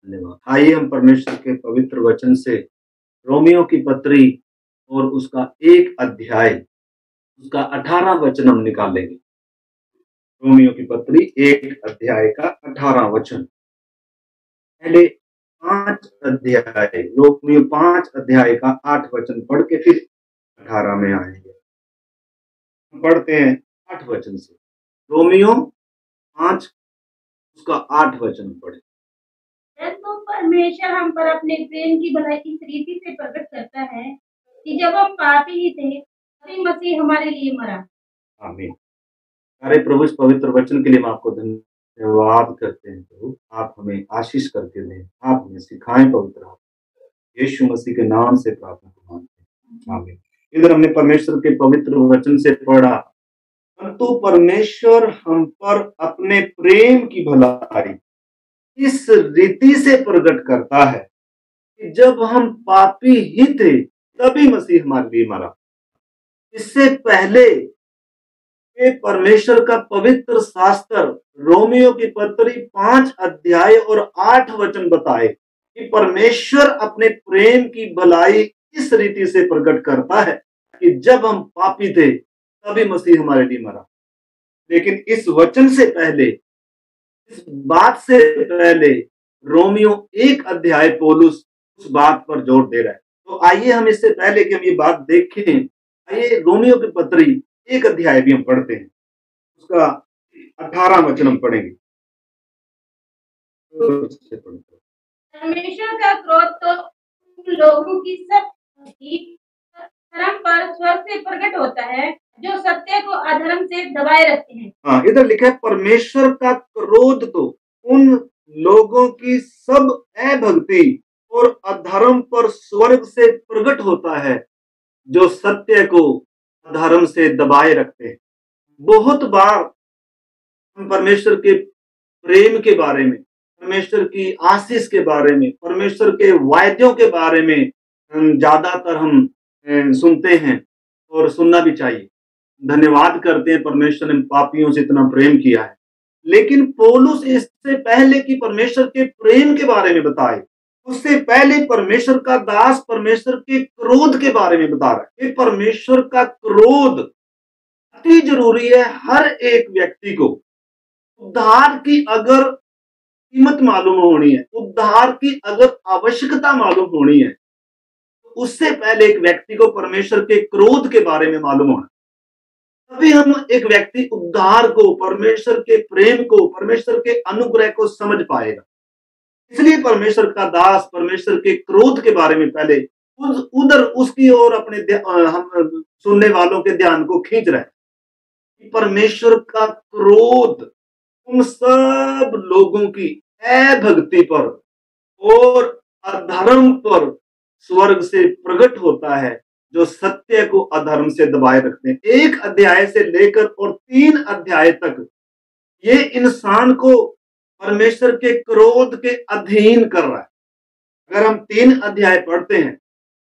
धन्यवाद। आइए हम परमेश्वर के पवित्र वचन से रोमियो की पत्री और उसका एक अध्याय, उसका 18 वचन हम निकालेंगे। रोमियो की पत्री एक अध्याय का 18 वचन। पहले 5 अध्याय, रोमियो 5 अध्याय का 8 वचन पढ़ के फिर 18 में आएंगे। पढ़ते हैं 8 वचन से। रोमियो 5 उसका 8 वचन पढ़े। परंतु परमेश्वर हम पर अपने प्रेम की भलाई इस रीति से प्रकट करता है कि जब हम पापी ही थे तभी मसीह हमारे लिए मरा। आमीन। अरे प्रभु, इस पवित्र वचन के लिए हम आपको धन्यवाद करते हैं। प्रभु, आप हमें आशीष करके दें, आप हमें सिखाएं पवित्र आप। यीशु मसीह के नाम से प्रार्थना को मांगते हैं, आमीन। इधर हमने परमेश्वर के पवित्र वचन से पढ़ा, परंतु परमेश्वर हम पर अपने प्रेम की भलाई इस रीति से प्रकट करता है कि जब हम पापी ही थे तभी मसीह हमारे लिए मरा। इससे पहले कि परमेश्वर का पवित्र शास्त्र रोमियो की पत्री 5 अध्याय और 8 वचन बताए कि परमेश्वर अपने प्रेम की भलाई इस रीति से प्रकट करता है कि जब हम पापी थे तभी मसीह हमारे लिए मरा। लेकिन इस वचन से पहले, इस बात से पहले रोमियो 1 अध्याय पौलुस उस बात पर जोर दे रहा है। तो आइए हम इससे पहले कि हम ये बात देखें, आइए रोमियो की पत्री 1 अध्याय भी हम पढ़ते हैं, उसका 18 वचन हम पढ़ेंगे। परमेश्वर का क्रोध तो उन लोगों की सब धर्म पर स्वर्ग से प्रकट होता है जो सत्य को अधर्म से दबाए रखते हैं। हाँ, इधर लिखा है परमेश्वर का क्रोध तो उन लोगों की सब अभक्ति और अधर्म पर स्वर्ग से प्रकट होता है जो सत्य को अधर्म से दबाए रखते हैं। बहुत बार हम परमेश्वर के प्रेम के बारे में, परमेश्वर की आशीष के बारे में, परमेश्वर के वायदों के बारे में ज्यादातर हम सुनते हैं और सुनना भी चाहिए। धन्यवाद करते हैं, परमेश्वर ने पापियों से इतना प्रेम किया है। लेकिन पौलुस इससे पहले कि परमेश्वर के प्रेम के बारे में बताए, उससे पहले परमेश्वर का दास परमेश्वर के क्रोध के बारे में बता रहा है कि परमेश्वर का क्रोध अति जरूरी है। हर एक व्यक्ति को उद्धार की अगर कीमत मालूम होनी है, उद्धार की अगर आवश्यकता मालूम होनी है, तो उससे पहले एक व्यक्ति को परमेश्वर के क्रोध के बारे में मालूम होना, तभी हम एक व्यक्ति उद्धार को, परमेश्वर के प्रेम को, परमेश्वर के अनुग्रह को समझ पाएगा। इसलिए परमेश्वर का दास परमेश्वर के क्रोध के बारे में पहले उधर उसकी ओर अपने हम सुनने वालों के ध्यान को खींच रहे हैं। परमेश्वर का क्रोध उन सब लोगों की अभक्ति पर और अधर्म पर स्वर्ग से प्रकट होता है जो सत्य को अधर्म से दबाए रखते हैं। 1 अध्याय से लेकर और 3 अध्याय तक ये इंसान को परमेश्वर के क्रोध के अधीन कर रहा है। अगर हम 3 अध्याय पढ़ते हैं,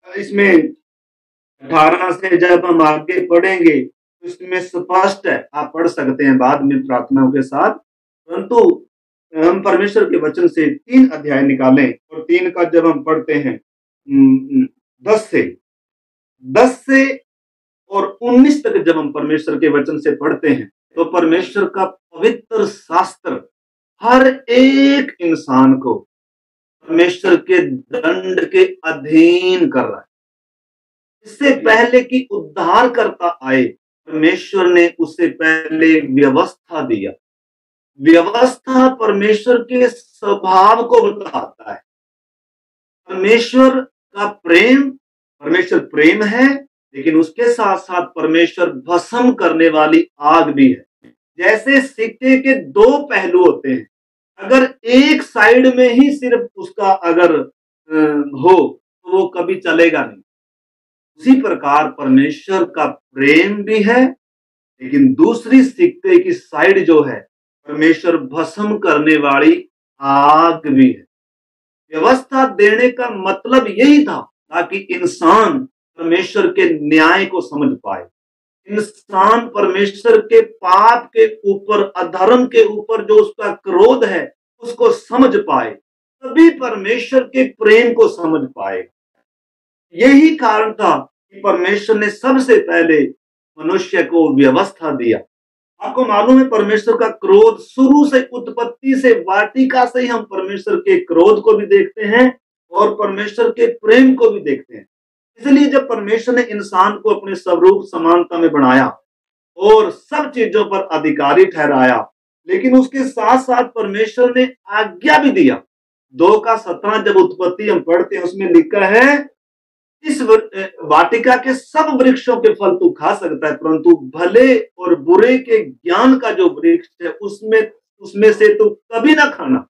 इसमें 18 से जब हम आगे पढ़ेंगे तो इसमें स्पष्ट है, आप पढ़ सकते हैं बाद में प्रार्थनाओं के साथ, परंतु हम परमेश्वर के वचन से 3 अध्याय निकालें और 3 का जब हम पढ़ते हैं 10 से और 19 तक जब हम परमेश्वर के वचन से पढ़ते हैं तो परमेश्वर का पवित्र शास्त्र हर एक इंसान को परमेश्वर के दंड के अधीन कर रहा है। इससे पहले कि उद्धारकर्ता आए, परमेश्वर ने उससे पहले व्यवस्था दिया। व्यवस्था परमेश्वर के स्वभाव को बताता है। परमेश्वर का प्रेम, परमेश्वर प्रेम है, लेकिन उसके साथ साथ परमेश्वर भस्म करने वाली आग भी है। जैसे सिक्के के 2 पहलू होते हैं, अगर एक साइड में ही सिर्फ उसका अगर हो तो वो कभी चलेगा नहीं। उसी प्रकार परमेश्वर का प्रेम भी है, लेकिन दूसरी सिक्के की साइड जो है परमेश्वर भस्म करने वाली आग भी है। व्यवस्था देने का मतलब यही था ताकि इंसान परमेश्वर के न्याय को समझ पाए, इंसान परमेश्वर के पाप के ऊपर, अधर्म के ऊपर जो उसका क्रोध है उसको समझ पाए, तभी परमेश्वर के प्रेम को समझ पाएगा। यही कारण था कि परमेश्वर ने सबसे पहले मनुष्य को व्यवस्था दिया। आपको मालूम है, परमेश्वर का क्रोध शुरू से, उत्पत्ति से, वाटिका से ही हम परमेश्वर के क्रोध को भी देखते हैं और परमेश्वर के प्रेम को भी देखते हैं। इसलिए जब परमेश्वर ने इंसान को अपने स्वरूप समानता में बनाया और सब चीजों पर अधिकारी ठहराया, लेकिन उसके साथ साथ परमेश्वर ने आज्ञा भी दिया। 2:17 जब उत्पत्ति हम पढ़ते हैं, उसमें लिखा है, इस वाटिका के सब वृक्षों के फल तू खा सकता है, परंतु भले और बुरे के ज्ञान का जो वृक्ष है उसमें से तू कभी ना खाना,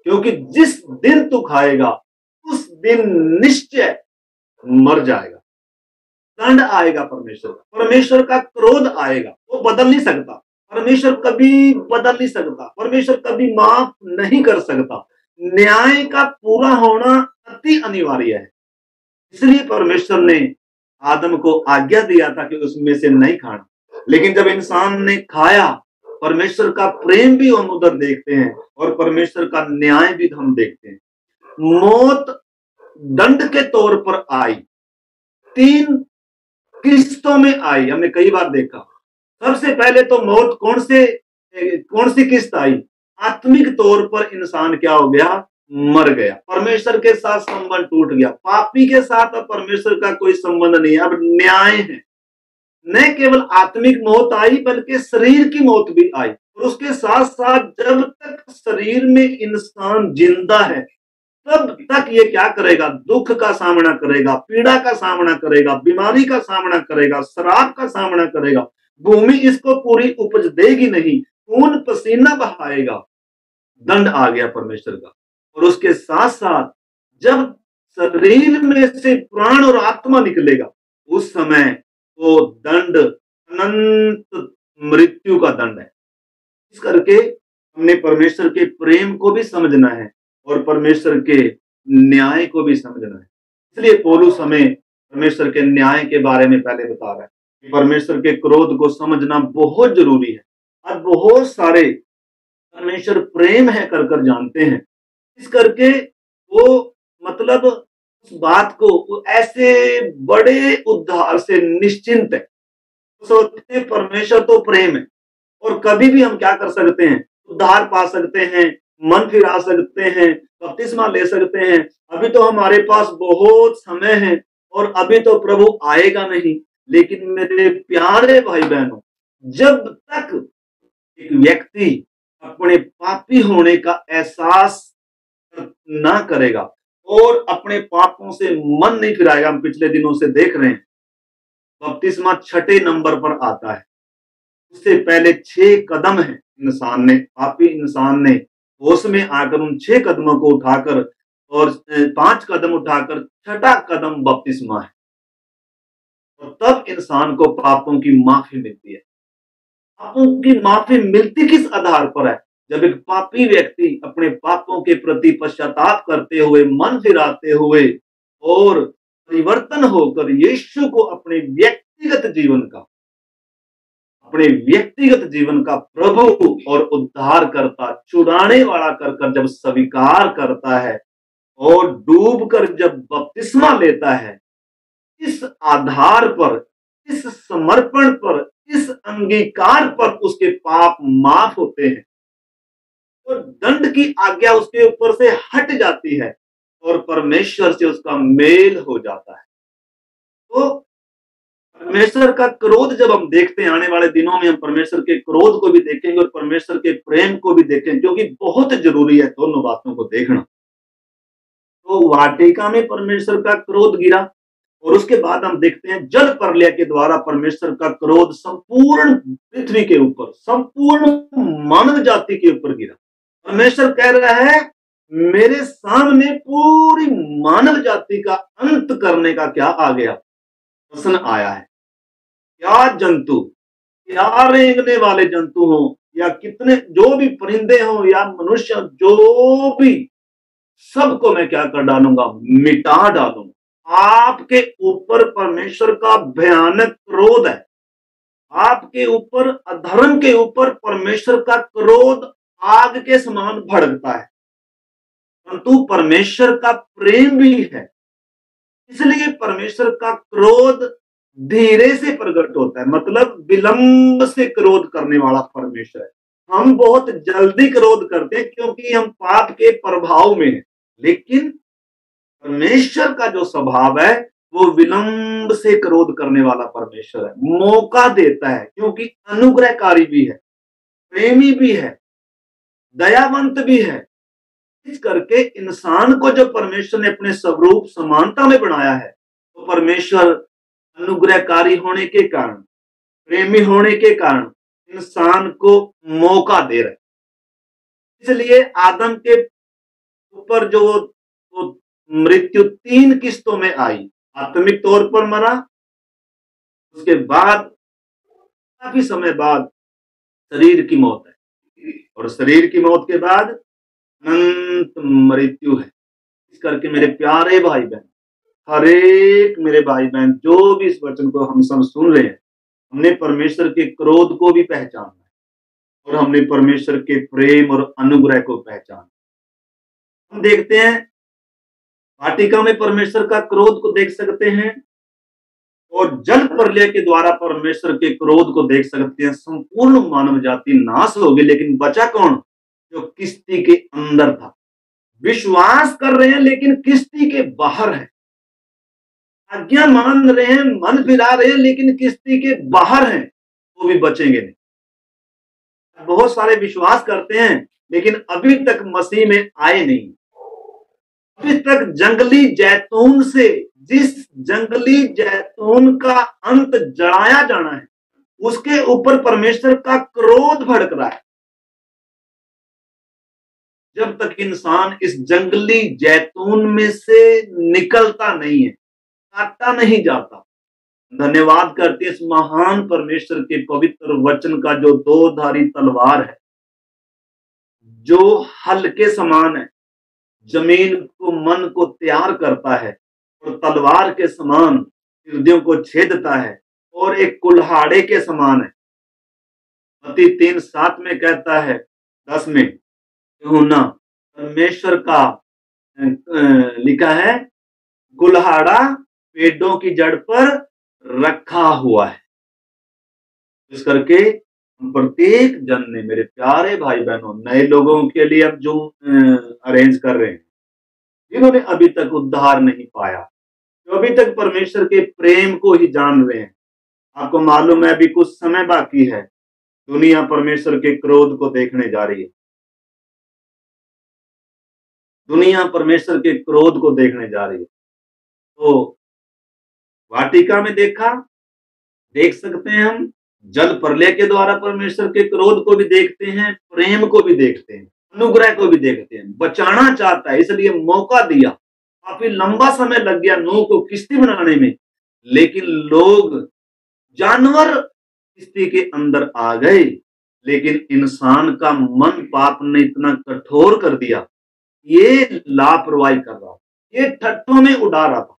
क्योंकि जिस दिन तू खाएगा उस दिन निश्चय मर जाएगा। दंड आएगा परमेश्वर का क्रोध आएगा। वो बदल नहीं सकता, परमेश्वर कभी बदल नहीं सकता, परमेश्वर कभी माफ नहीं कर सकता। न्याय का पूरा होना अति अनिवार्य है। इसलिए परमेश्वर ने आदम को आज्ञा दिया था कि उसमें से नहीं खाना, लेकिन जब इंसान ने खाया, परमेश्वर का प्रेम भी हम उधर देखते हैं और परमेश्वर का न्याय भी हम देखते हैं। मौत दंड के तौर पर आई, 3 किस्तों में आई, हमने कई बार देखा। सबसे पहले तो मौत कौन सी किस्त आई? आत्मिक तौर पर इंसान क्या हो गया? मर गया। परमेश्वर के साथ संबंध टूट गया। पापी के साथ अब परमेश्वर का कोई संबंध नहीं है, अब न्याय है। न केवल आत्मिक मौत आई बल्कि शरीर की मौत भी आई, और उसके साथ साथ जब तक शरीर में इंसान जिंदा है तब तक ये क्या करेगा? दुख का सामना करेगा, पीड़ा का सामना करेगा, बीमारी का सामना करेगा, शराब का सामना करेगा। भूमि इसको पूरी उपज देगी नहीं, खून पसीना बहाएगा। दंड आ गया परमेश्वर का। और उसके साथ साथ जब शरीर में से प्राण और आत्मा निकलेगा, उस समय वो दंड अनंत मृत्यु का दंड है। इस करके हमने परमेश्वर के प्रेम को भी समझना है और परमेश्वर के न्याय को भी समझना है। इसलिए पौलुस हमें परमेश्वर के न्याय के बारे में पहले बता रहा है कि परमेश्वर के क्रोध को समझना बहुत जरूरी है। आज बहुत सारे परमेश्वर प्रेम है कर जानते हैं, इस करके वो मतलब उस बात को ऐसे बड़े उद्धार से निश्चिंत है। सोचते हैं परमेश्वर तो प्रेम है और कभी भी हम क्या कर सकते हैं? उद्धार पा सकते हैं, मन फिरा सकते हैं, बपतिस्मा ले सकते हैं। अभी तो हमारे पास बहुत समय है और अभी तो प्रभु आएगा नहीं। लेकिन मेरे प्यारे भाई बहनों, जब तक एक व्यक्ति अपने पापी होने का एहसास ना करेगा और अपने पापों से मन नहीं फिराएगा, हम पिछले दिनों से देख रहे हैं, बपतिस्मा 6 नंबर पर आता है। उससे पहले 6 कदम है पापी इंसान ने होश में आकर उन 6 कदमों को उठाकर और 5 कदम उठाकर 6ठा कदम बपतिस्मा है। और तब इंसान को पापों की माफी मिलती है। पापों की माफी मिलती किस आधार पर है? जब एक पापी व्यक्ति अपने पापों के प्रति पश्चाताप करते हुए, मन फिराते हुए और परिवर्तन होकर यीशु को अपने व्यक्तिगत जीवन का प्रभु और उद्धारकर्ता, छुड़ाने वाला कर जब स्वीकार करता है और डूबकर जब बपतिस्मा लेता है, इस आधार पर, इस समर्पण पर, इस अंगीकार पर उसके पाप माफ होते हैं और दंड की आज्ञा उसके ऊपर से हट जाती है और परमेश्वर से उसका मेल हो जाता है। तो परमेश्वर का क्रोध जब हम देखते हैं, आने वाले दिनों में हम परमेश्वर के क्रोध को भी देखेंगे और परमेश्वर के प्रेम को भी देखेंगे, क्योंकि बहुत जरूरी है दोनों बातों को देखना। तो वाटिका में परमेश्वर का क्रोध गिरा और उसके बाद हम देखते हैं जल प्रलय के द्वारा परमेश्वर का क्रोध संपूर्ण पृथ्वी के ऊपर, संपूर्ण मानव जाति के ऊपर गिरा। परमेश्वर कह रहा है, मेरे सामने पूरी मानव जाति का अंत करने का क्या आ गया? प्रश्न आया है। क्या जंतु, क्या रेंगने वाले जंतु हो या कितने जो भी परिंदे हो या मनुष्य, जो भी, सबको मैं क्या कर डालूंगा? मिटा डालूंगा। आपके ऊपर परमेश्वर का भयानक क्रोध है। आपके ऊपर, अधर्म के ऊपर परमेश्वर का क्रोध आग के समान भड़कता है। परंतु परमेश्वर का प्रेम भी है। इसलिए परमेश्वर का क्रोध धीरे से प्रकट होता है, मतलब विलंब से क्रोध करने वाला परमेश्वर है। हम बहुत जल्दी क्रोध करते हैं क्योंकि हम पाप के प्रभाव में हैं, लेकिन परमेश्वर का जो स्वभाव है वो विलंब से क्रोध करने वाला परमेश्वर है। मौका देता है क्योंकि अनुग्रहकारी भी है, प्रेमी भी है, दयावंत भी है। इस करके इंसान को जो परमेश्वर ने अपने स्वरूप समानता में बनाया है, तो परमेश्वर अनुग्रहकारी होने के कारण, प्रेमी होने के कारण इंसान को मौका दे रहे। इसलिए आदम के ऊपर जो वो मृत्यु 3 किस्तों में आई, आत्मिक तौर पर मरा, उसके बाद काफी समय बाद शरीर की मौत है, और शरीर की मौत के बाद अनंत मृत्यु है। इस करके मेरे प्यारे भाई बहन, हर एक मेरे भाई बहन जो भी इस वचन को हम सब सुन रहे हैं, हमने परमेश्वर के क्रोध को भी पहचाना है और हमने परमेश्वर के प्रेम और अनुग्रह को पहचाना। हम देखते हैं वाटिका में परमेश्वर का क्रोध को देख सकते हैं और जल प्रलय के द्वारा परमेश्वर के क्रोध को देख सकते हैं। संपूर्ण मानव जाति नाश होगी, लेकिन बचा कौन? जो किस्ती के अंदर था। विश्वास कर रहे हैं लेकिन किस्ती के बाहर है, आज्ञा मान रहे हैं, मन फिरा रहे हैं, लेकिन किस्ती के बाहर हैं, वो भी बचेंगे नहीं। बहुत सारे विश्वास करते हैं लेकिन अभी तक मसीह में आए नहीं। अभी तक जंगली जैतून से, जिस जंगली जैतून का अंत जलाया जाना है, उसके ऊपर परमेश्वर का क्रोध भड़क रहा है। जब तक इंसान इस जंगली जैतून में से निकलता नहीं है, काटा नहीं जाता। धन्यवाद करते हैं इस महान परमेश्वर के पवित्र वचन का, जो 2 धारी तलवार है, जो हल के समान है, जमीन को, मन को तैयार करता है, और तलवार के समान हृदयों को छेदता है, और एक कुल्हाड़े के समान है। मत्ती 3:7 में कहता है, 10 में, यूहन्ना, परमेश्वर का लिखा है, कुल्हाड़ा पेड़ों की जड़ पर रखा हुआ है। इस करके प्रत्येक जन ने, मेरे प्यारे भाई बहनों, नए लोगों के लिए अब जो अरेंज कर रहे हैं, जिन्होंने अभी तक उद्धार नहीं पाया, जो अभी तक परमेश्वर के प्रेम को ही जान रहे हैं, आपको मालूम है अभी कुछ समय बाकी है, दुनिया परमेश्वर के क्रोध को देखने जा रही है। दुनिया परमेश्वर के क्रोध को देखने जा रही है। तो वाटिका में देखा, देख सकते हैं हम, जल प्रलय के द्वारा परमेश्वर के क्रोध को भी देखते हैं, प्रेम को भी देखते हैं, अनुग्रह को भी देखते हैं। बचाना चाहता है, इसलिए मौका दिया। काफी लंबा समय लग गया नूह को किस्ती बनाने में, लेकिन लोग, जानवर किस्ती के अंदर आ गए, लेकिन इंसान का मन पाप ने इतना कठोर कर दिया, ये लापरवाही कर रहा था, ये ठट्ठों में उड़ा रहा था,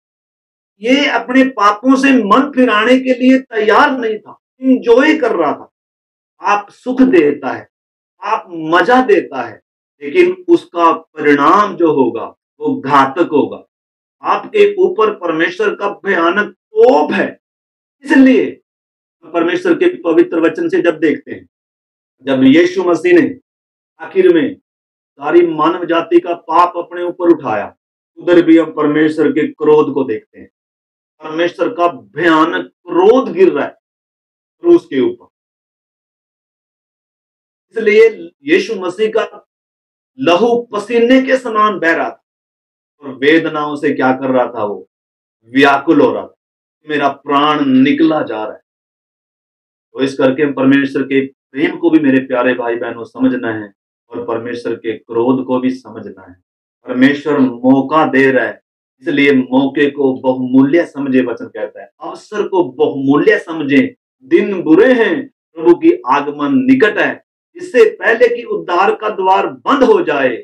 ये अपने पापों से मन फिराने के लिए तैयार नहीं था, इंजॉय कर रहा था। आप सुख देता है, आप मजा देता है, लेकिन उसका परिणाम जो होगा वो घातक होगा। आपके ऊपर परमेश्वर का भयानक कोप है। इसलिए परमेश्वर के पवित्र वचन से जब देखते हैं, जब यीशु मसीह ने आखिर में सारी मानव जाति का पाप अपने ऊपर उठाया, उधर भी हम परमेश्वर के क्रोध को देखते हैं। परमेश्वर का भयानक क्रोध गिर रहा है क्रूस के ऊपर। इसलिए यीशु मसीह का लहू पसीने के समान बह रहा था और वेदनाओं से क्या कर रहा था? वो व्याकुल हो रहा था, मेरा प्राण निकला जा रहा है। तो इस करके परमेश्वर के प्रेम को भी, मेरे प्यारे भाई बहनों, समझना है और परमेश्वर के क्रोध को भी समझना है। परमेश्वर मौका दे रहा है, इसलिए मौके को बहुमूल्य समझे, वचन कहता है। अवसर को बहुमूल्य समझे। दिन बुरे हैं, प्रभु की आगमन निकट है। इससे पहले कि उद्धार का द्वार बंद हो जाए,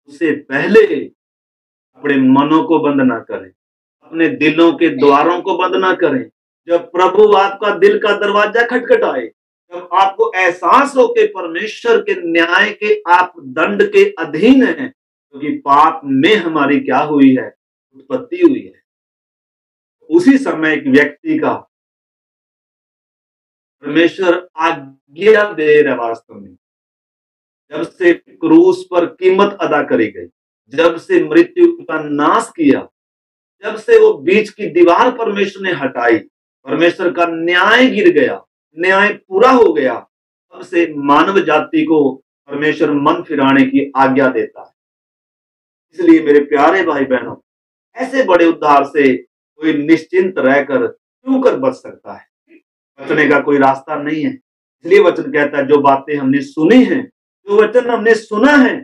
उससे पहले अपने मनों को बंद ना करें, अपने दिलों के द्वारों को बंद ना करें। जब प्रभु आपका दिल का दरवाजा खटखटाए, जब आपको एहसास हो कि परमेश्वर के न्याय के आप दंड के अधीन हैं, क्योंकि पाप में हमारी क्या हुई है, उत्पत्ति हुई है। उसी समय एक व्यक्ति का परमेश्वर आज्ञा दे रहा है वास्तव में, जब से क्रूस पर कीमत अदा करी गई, जब से मृत्यु का नाश किया, जब से वो बीच की दीवार परमेश्वर ने हटाई, परमेश्वर का न्याय गिर गया, न्याय पूरा हो गया, तब से मानव जाति को परमेश्वर मन फिराने की आज्ञा देता है। इसलिए मेरे प्यारे भाई बहनों, ऐसे बड़े उद्धार से कोई निश्चिंत रहकर क्यों कर बच सकता है? बचने का कोई रास्ता नहीं है। इसलिए वचन कहता है, जो बातें हमने सुनी हैं, जो वचन हमने सुना है,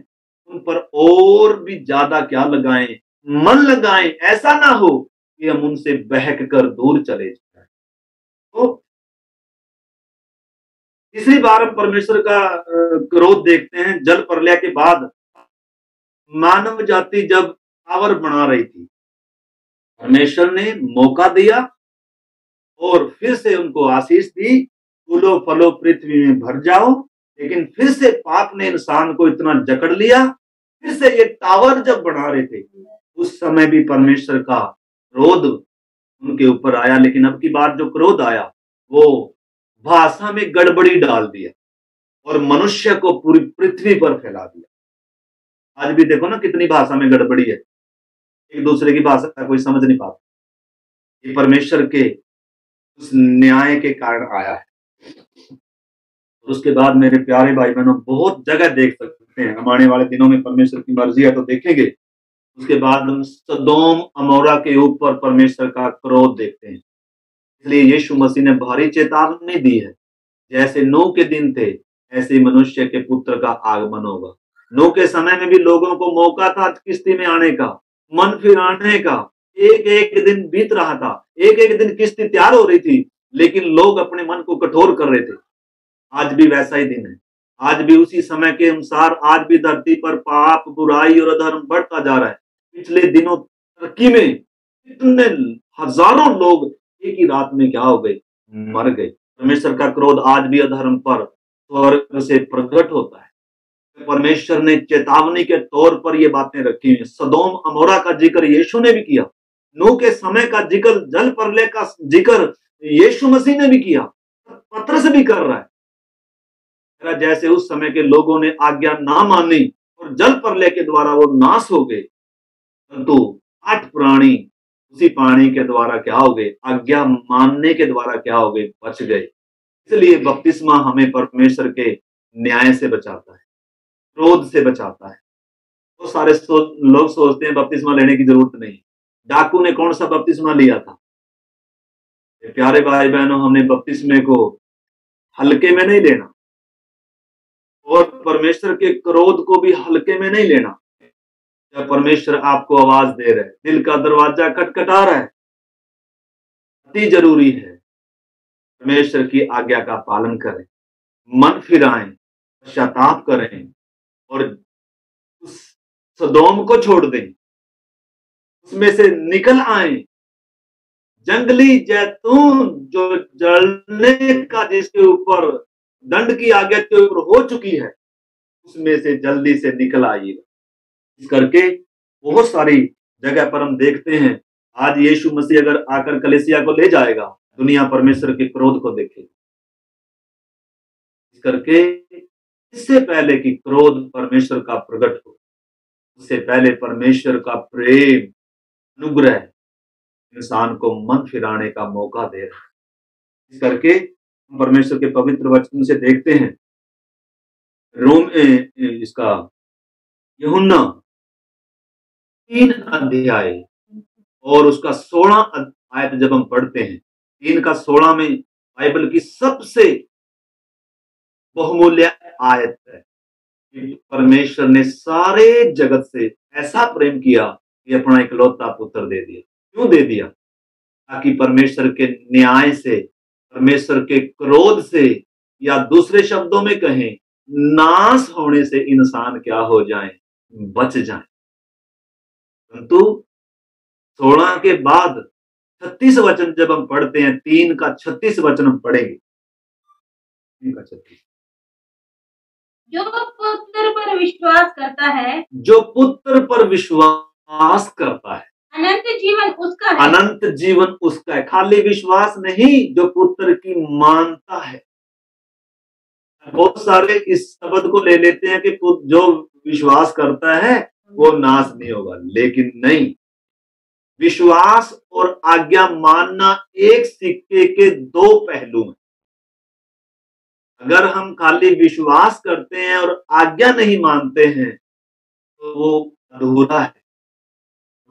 उन पर और भी ज्यादा क्या लगाएं, मन लगाएं। ऐसा ना हो कि हम उनसे बहक कर दूर चले जाएं। तो तीसरी बार हम परमेश्वर का क्रोध देखते हैं। जल प्रलय के बाद मानव जाति जब टावर बना रही थी, परमेश्वर ने मौका दिया और फिर से उनको आशीष दी, फूलो फलो पृथ्वी में भर जाओ। लेकिन फिर से पाप ने इंसान को इतना जकड़ लिया। फिर से ये टावर जब बना रहे थे, उस समय भी परमेश्वर का क्रोध उनके ऊपर आया। लेकिन अब की बार जो क्रोध आया, वो भाषा में गड़बड़ी डाल दिया और मनुष्य को पूरी पृथ्वी पर फैला दिया। आज भी देखो ना, कितनी भाषा में गड़बड़ी है, एक दूसरे की भाषा कोई समझ नहीं पाता। ये परमेश्वर के उस न्याय के कारण आया है। उसके बाद मेरे प्यारे भाई बहनों, बहुत जगह देख सकते हैं, हम आने वाले दिनों में परमेश्वर की मर्जी है तो देखेंगे। उसके बाद हम सदोम अमोरा के ऊपर परमेश्वर का क्रोध देखते हैं। इसलिए यीशु मसीह ने भारी चेतावनी दी है, जैसे नूह के दिन थे, ऐसे ही मनुष्य के पुत्र का आगमन होगा। नूह के समय में भी लोगों को मौका था किश्ती में आने का, मन फिराने का। एक एक दिन बीत रहा था, एक एक दिन किश्ती तैयार हो रही थी, लेकिन लोग अपने मन को कठोर कर रहे थे। आज भी वैसा ही दिन है। आज भी उसी समय के अनुसार आज भी धरती पर पाप, बुराई और अधर्म बढ़ता जा रहा है। पिछले दिनों टर्की में इतने हजारों लोग एक ही रात में क्या हो गए, मर गए। परमेश्वर का क्रोध आज भी अधर्म पर स्वर्ग से प्रकट होता है। परमेश्वर ने चेतावनी के तौर पर ये बातें रखी हैं। सदोम अमोरा का जिक्र यीशु ने भी किया, नूह के समय का जिक्र, जल प्रलय का जिक्र यीशु मसीह ने भी किया, पत्रस भी कर रहा है। जैसे उस समय के लोगों ने आज्ञा ना मानी और जल प्रलय के द्वारा वो नाश हो गए, परंतु 8 प्राणी उसी पानी के द्वारा क्या हो गए, आज्ञा मानने के द्वारा क्या हो गए, बच गए। इसलिए बपतिस्मा हमें परमेश्वर के न्याय से बचाता है, क्रोध से बचाता है। तो सारे लोग सोचते हैं बपतिस्मा लेने की जरूरत नहीं। डाकू ने कौन सा बपतिस्मा लिया था? प्यारे भाई बहनों, हमने बपतिस्मे को हल्के में नहीं लेना और परमेश्वर के क्रोध को भी हल्के में नहीं लेना। जब परमेश्वर आपको आवाज दे रहे, दिल का दरवाजा खटखटा रहा है, अति जरूरी है परमेश्वर की आज्ञा का पालन करें, मन फिराएं, पश्चाताप करें और उस सदोम को छोड़ दें, उसमें से निकल आए। जंगली जैतून जो जलने का जिसके ऊपर दंड की आज्ञा के ऊपर हो चुकी है, उसमें से जल्दी से निकल आइएगा। इस करके बहुत सारी जगह पर हम देखते हैं, आज यीशु मसीह अगर आकर कलीसिया को ले जाएगा, दुनिया परमेश्वर के क्रोध को देखेगी। इस करके इससे पहले कि क्रोध परमेश्वर का प्रकट हो, उससे पहले परमेश्वर का प्रेम, अनुग्रह इंसान को मन फिराने का मौका दे रहा है। इस करके हम परमेश्वर के पवित्र वचन से देखते हैं, रोम इसका यूहन्ना 3 अध्याय और उसका 16 आयत जब हम पढ़ते हैं, 3 का 16 में बाइबल की सबसे बहुमूल्य आयत है कि परमेश्वर ने सारे जगत से ऐसा प्रेम किया कि अपना इकलौता पुत्र दे दिया। क्यों दे दिया? ताकि परमेश्वर के न्याय से, परमेश्वर के क्रोध से, या दूसरे शब्दों में कहें नाश होने से इंसान क्या हो जाए, बच जाए। परंतु 16 के बाद 36 वचन जब हम पढ़ते हैं, 3 का 36 वचन हम पढ़ेंगे, 3 का 36, जो पुत्र पर विश्वास करता है, जो पुत्र पर विश्वास करता है, अनंत जीवन उसका है। अनंत जीवन उसका है। खाली विश्वास नहीं, जो पुत्र की मानता है। बहुत सारे इस शब्द को ले लेते हैं कि जो विश्वास करता है वो नाश नहीं होगा, लेकिन नहीं। विश्वास और आज्ञा मानना एक सिक्के के दो पहलू हैं। अगर हम खाली विश्वास करते हैं और आज्ञा नहीं मानते हैं तो वो अधूरा है।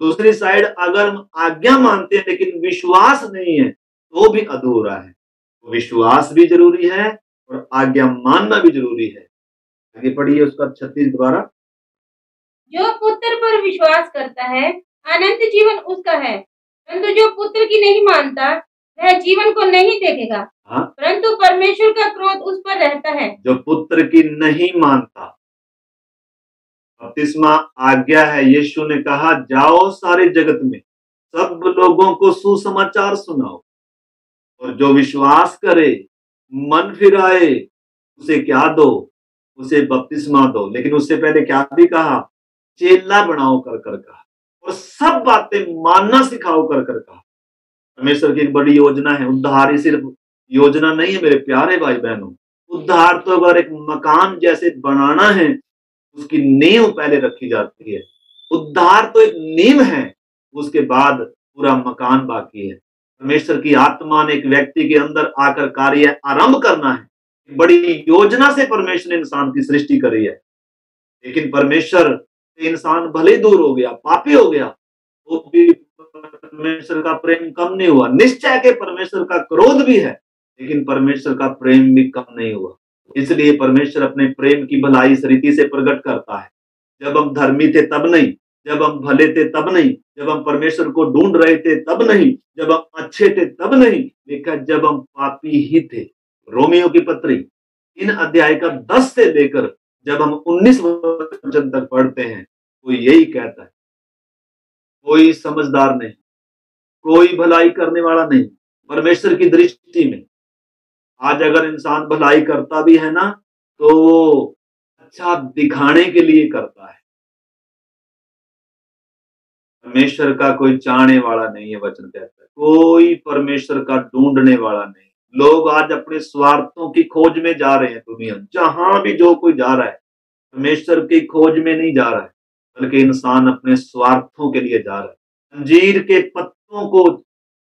दूसरी साइड अगर हम आज्ञा मानते हैं लेकिन विश्वास नहीं है तो भी अधूरा है। तो विश्वास भी जरूरी है और आज्ञा मानना भी जरूरी है। आगे पढ़िए उसका 36 द्वारा। जो पुत्र पर विश्वास करता है, अनंत जीवन उसका है, परंतु जो पुत्र की नहीं मानता वह जीवन को नहीं देखेगा, हाँ, परंतु परमेश्वर का क्रोध उस पर रहता है। जो पुत्र की नहीं मानता। बपतिस्मा आज्ञा है। यीशु ने कहा जाओ सारे जगत में सब लोगों को सुसमाचार सुनाओ, और जो विश्वास करे मन फिराए उसे क्या दो, उसे बपतिस्मा दो। लेकिन उससे पहले क्या भी कहा, चेला बनाओ कर कर कहा, और सब बातें मानना सिखाओ कर कर कहा। परमेश्वर की एक बड़ी योजना है। उद्धार ही सिर्फ योजना नहीं है मेरे प्यारे भाई बहनों। उद्धार तो अगर एक मकान जैसे बनाना है, उसकी नींव पहले रखी जाती है। उद्धार तो एक नींव है, उसके बाद पूरा मकान बाकी है। परमेश्वर की आत्मा ने एक व्यक्ति के अंदर आकर कार्य आरंभ करना है। बड़ी योजना से परमेश्वर ने इंसान की सृष्टि करी है, लेकिन परमेश्वर से इंसान भले दूर हो गया, पापी हो गया, वो भी परमेश्वर का प्रेम कम नहीं हुआ। निश्चय के परमेश्वर का क्रोध भी है, लेकिन परमेश्वर का प्रेम भी कम नहीं हुआ। इसलिए परमेश्वर अपने प्रेम की भलाई इस रीति से प्रकट करता है। जब हम धर्मी थे तब नहीं, जब हम भले थे तब नहीं, जब हम परमेश्वर को ढूंढ रहे थे तब नहीं, जब हम अच्छे थे तब नहीं, लेकिन जब हम पापी ही थे। रोमियो की पत्री 3 अध्याय का 10 से लेकर जब हम 19 वचन तक पढ़ते हैं, वो यही कहता है, कोई समझदार नहीं, कोई भलाई करने वाला नहीं परमेश्वर की दृष्टि में। आज अगर इंसान भलाई करता भी है ना, तो वो अच्छा दिखाने के लिए करता है। परमेश्वर का कोई चाहने वाला नहीं है, वचन कहता है। कोई परमेश्वर का ढूंढने वाला नहीं। लोग आज अपने स्वार्थों की खोज में जा रहे हैं। दुनिया जहां भी जो कोई जा रहा है, परमेश्वर की खोज में नहीं जा रहा है, बल्कि इंसान अपने स्वार्थों के लिए जा रहा है। अंजीर के पत्तों को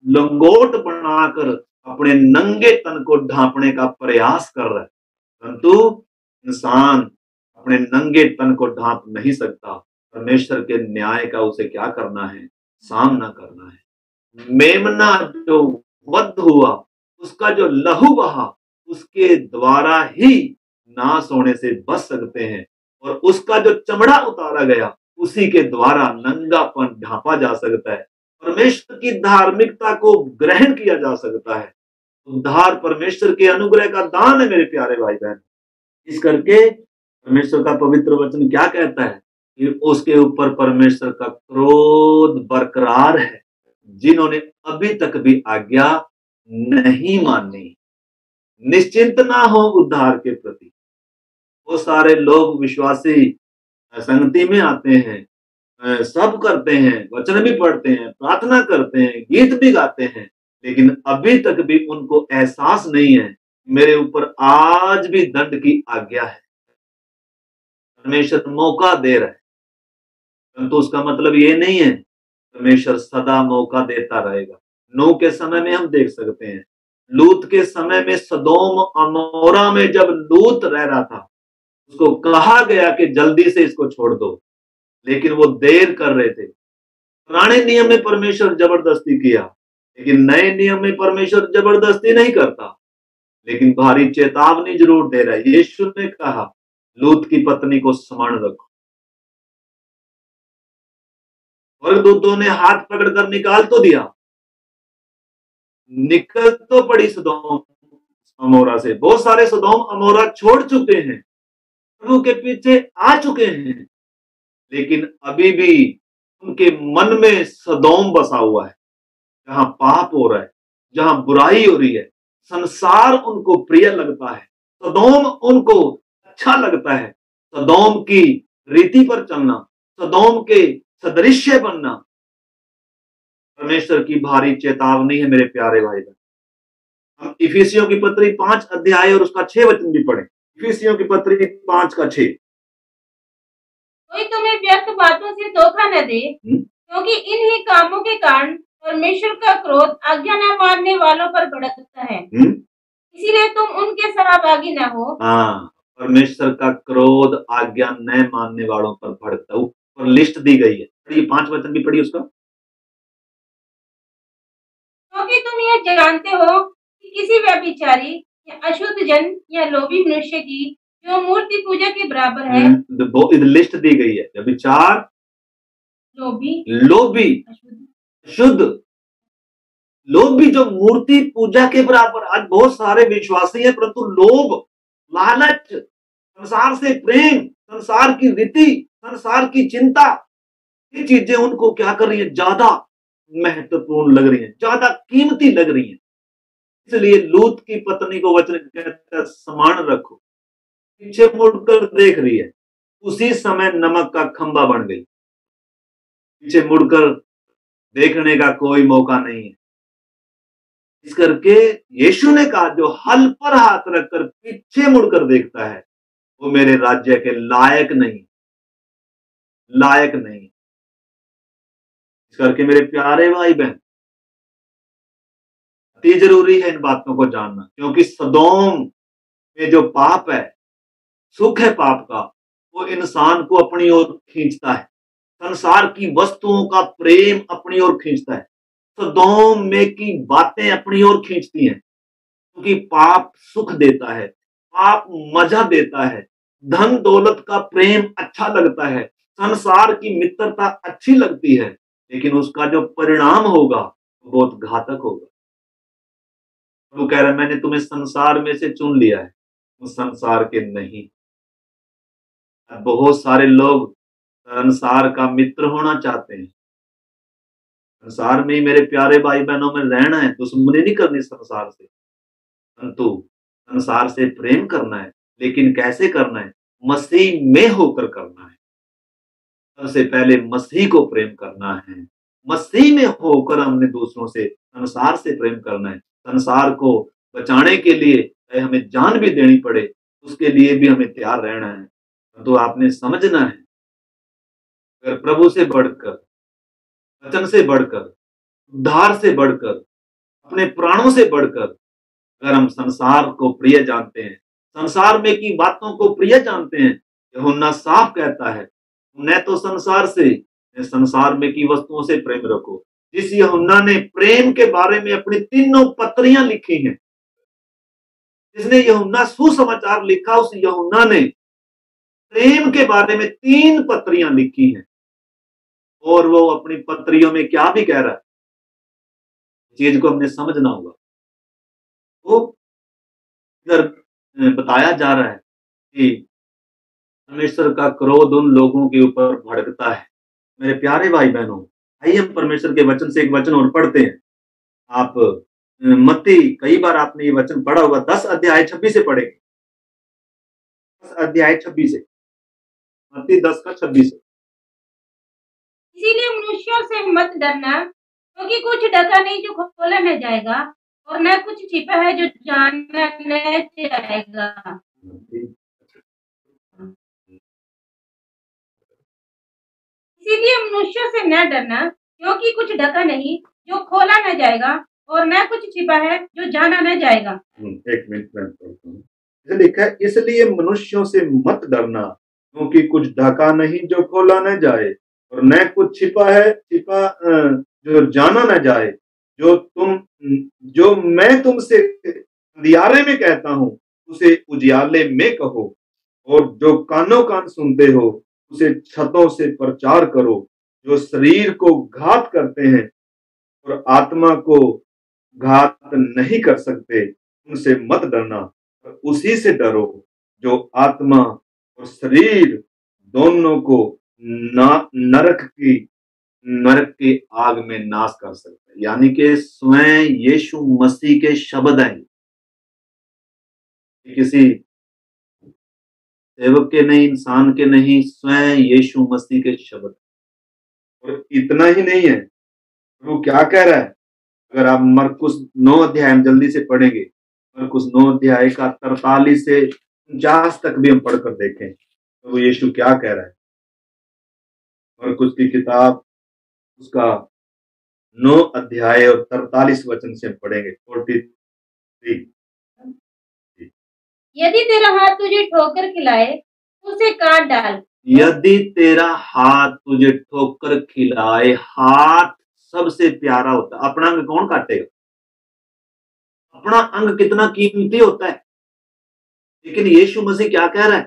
लंगोट बनाकर अपने नंगे तन को ढांपने का प्रयास कर रहा है, परंतु इंसान अपने नंगे तन को ढांप नहीं सकता। परमेश्वर के न्याय का उसे क्या करना है, सामना करना है। मेमना जो वध हुआ, उसका जो लहू बहा, उसके द्वारा ही नाश होने से बच सकते हैं, और उसका जो चमड़ा उतारा गया, उसी के द्वारा नंगापन ढांपा जा सकता है। परमेश्वर की धार्मिकता को ग्रहण किया जा सकता है। उद्धार परमेश्वर के अनुग्रह का दान है मेरे प्यारे भाई बहन। इस करके परमेश्वर का पवित्र वचन क्या कहता है कि उसके ऊपर परमेश्वर का क्रोध बरकरार है, जिन्होंने अभी तक भी आज्ञा नहीं मानी। निश्चिंत ना हो उद्धार के प्रति। वो सारे लोग विश्वासी संगति में आते हैं, सब करते हैं, वचन भी पढ़ते हैं, प्रार्थना करते हैं, गीत भी गाते हैं, लेकिन अभी तक भी उनको एहसास नहीं है मेरे ऊपर आज भी दंड की आज्ञा है। परमेश्वर मौका दे रहा है, परंतु उसका मतलब ये नहीं है परमेश्वर सदा मौका देता रहेगा। नूह के समय में हम देख सकते हैं, लूत के समय में सदोम अमोरा में जब लूत रह रहा था, उसको कहा गया कि जल्दी से इसको छोड़ दो, लेकिन वो देर कर रहे थे। पुराने नियम में परमेश्वर जबरदस्ती किया, लेकिन नए नियम में परमेश्वर जबरदस्ती नहीं करता, लेकिन भारी चेतावनी जरूर दे रहा है। यीशु ने कहा लूत की पत्नी को स्मरण रखो। स्वर्गदूतों ने हाथ पकड़कर निकाल तो दिया, निकल तो पड़ी सदोम अमोरा से। बहुत सारे सदोम अमोरा छोड़ चुके हैं, प्रभु के पीछे आ चुके हैं, लेकिन अभी भी उनके मन में सदोम बसा हुआ है, जहां पाप हो रहा है, जहां बुराई हो रही है। संसार उनको प्रिय लगता है, सदोम उनको अच्छा लगता है सदोम की रीति पर चलना, सदोम के सदृश्य बनना। परमेश्वर की भारी चेतावनी है मेरे प्यारे भाई बहन। हम इफिसियों की पत्री 5 अध्याय और उसका 6 वचन भी पढ़े। इफिसियों की पत्री 5 का 6। कोई तुम्हें व्यर्थ बातों से धोखा न दे, क्योंकि इन्हीं कामों के कारण परमेश्वर का क्रोध आज्ञा न मानने वालों पर भड़कता है। इसीलिए तुम उनके सहभागी न हो। हाँ, परमेश्वर का क्रोध आज्ञा न मानने वालों पर भड़कता है। ऊपर लिस्ट दी गई है, ये 5 वचन भी पढ़िए उसका। क्योंकि तुम यह जानते हो कि किसी व्यभिचारी या अशुद्ध जन या लोभी मनुष्य की जो मूर्ति पूजा के बराबर है, लिस्ट दी गई है। व्यभिचार, लोभी, शुद्ध, लोभ भी जो मूर्ति पूजा के बराबर। आज बहुत सारे विश्वासी हैं, परंतु लोभ, लालच, संसार से प्रेम, संसार की रीति, संसार की चिंता, ये चीजें उनको क्या कर रही है, ज्यादा महत्वपूर्ण लग रही है, ज्यादा कीमती लग रही है। इसलिए लूत की पत्नी को वचन कहता है, समान रखो। पीछे मुड़कर देख रही है, उसी समय नमक का खंबा बन गई। पीछे मुड़कर देखने का कोई मौका नहीं है। इस करके यीशु ने कहा, जो हल पर हाथ रखकर पीछे मुड़कर देखता है वो मेरे राज्य के लायक नहीं, लायक नहीं। इस करके मेरे प्यारे भाई बहन, अति जरूरी है इन बातों को जानना, क्योंकि सदोम में जो पाप है, सुख है पाप का, वो इंसान को अपनी ओर खींचता है। संसार की वस्तुओं का प्रेम अपनी ओर खींचता है। सदोम में की बातें अपनी ओर खींचती हैं, क्योंकि पाप सुख देता है, पाप मजा देता है, धन दौलत का प्रेम अच्छा लगता है, संसार की मित्रता अच्छी लगती है, लेकिन उसका जो परिणाम होगा वो बहुत घातक होगा। वो कह रहा है, मैंने तुम्हें संसार में से चुन लिया है, तुम संसार के नहीं। बहुत सारे लोग संसार का मित्र होना चाहते हैं, संसार में ही मेरे प्यारे भाई बहनों में रहना है, दुश्मनी नहीं करनी संसार से, परंतु संसार से प्रेम करना है। लेकिन कैसे करना है? मसीह में होकर करना है। सबसे पहले मसीह को प्रेम करना है, मसीह में होकर हमने दूसरों से, संसार से प्रेम करना है। संसार को बचाने के लिए हमें जान भी देनी पड़े, उसके लिए भी हमें तैयार रहना है। तो आपने समझना है, अगर प्रभु से बढ़कर, वचन से बढ़कर, उद्धार से बढ़कर, अपने प्राणों से बढ़कर अगर हम संसार को प्रिय जानते हैं, संसार में की बातों को प्रिय जानते हैं, यूहन्ना साफ कहता है, न तो संसार से न संसार में की वस्तुओं से प्रेम रखो। जिस यूहन्ना ने प्रेम के बारे में अपनी तीनों पत्रियां लिखी हैं, जिसने यूहन्ना सुसमाचार लिखा, उस यूहन्ना ने प्रेम के बारे में 3 पत्रियां लिखी हैं। और वो अपनी पत्रियों में क्या भी कह रहा है, चीज को हमने समझना होगा। वो इधर बताया जा रहा है कि परमेश्वर का क्रोध उन लोगों के ऊपर भड़कता है। मेरे प्यारे भाई बहनों, आइए हम परमेश्वर के वचन से एक वचन और पढ़ते हैं। आप मत्ती, कई बार आपने ये वचन पढ़ा होगा, 10 अध्याय 26 से पढ़ेंगे। 10 अध्याय 26 से, मत्ती 10 का 26। इसीलिए मनुष्यों से मत डरना, क्योंकि कुछ ढका नहीं जो खोला न जाएगा, और न कुछ छिपा है जो जाना न जाएगा। इसीलिए मनुष्यों से न डरना, क्योंकि कुछ ढका नहीं जो खोला न जाएगा, और न कुछ छिपा है जो जाना न जाएगा। एक मिनट में पढ़ता हूँ। लिखा है, इसलिए मनुष्यों से मत डरना, क्योंकि कुछ ढका नहीं जो खोला न जाए, और न कुछ छिपा है जो जाना न जाए। जो मैं तुमसे अंधियारे में कहता हूँ, उसे उजियाले में कहो, और जो कानों कान सुनते हो उसे छतों से प्रचार करो। जो शरीर को घात करते हैं और आत्मा को घात नहीं कर सकते, उनसे मत डरना, पर उसी से डरो जो आत्मा और शरीर दोनों को नरक की आग में नाश कर सकते हैं। यानी कि स्वयं यीशु मसीह के शब्द हैं, किसी सेवक के नहीं, इंसान के नहीं, स्वयं यीशु मसीह के शब्द। और इतना ही नहीं है, वो क्या कह रहा है? अगर आप मरकुस 9 अध्याय हम जल्दी से पढ़ेंगे, मरकुस 9 अध्याय का 43 से 49 तक भी हम पढ़कर देखें तो वो यीशु क्या कह रहा है। मरकुस की किताब उसका 9 अध्याय और 43 वचन से पढ़ेंगे। 43। यदि तेरा हाथ तुझे ठोकर खिलाए तो उसे काट डाल। यदि तेरा हाथ तुझे ठोकर खिलाए, हाथ सबसे प्यारा होता है। अपना अंग कौन काटेगा? अपना अंग कितना कीमती होता है। लेकिन यीशु मसीह क्या कह रहा है?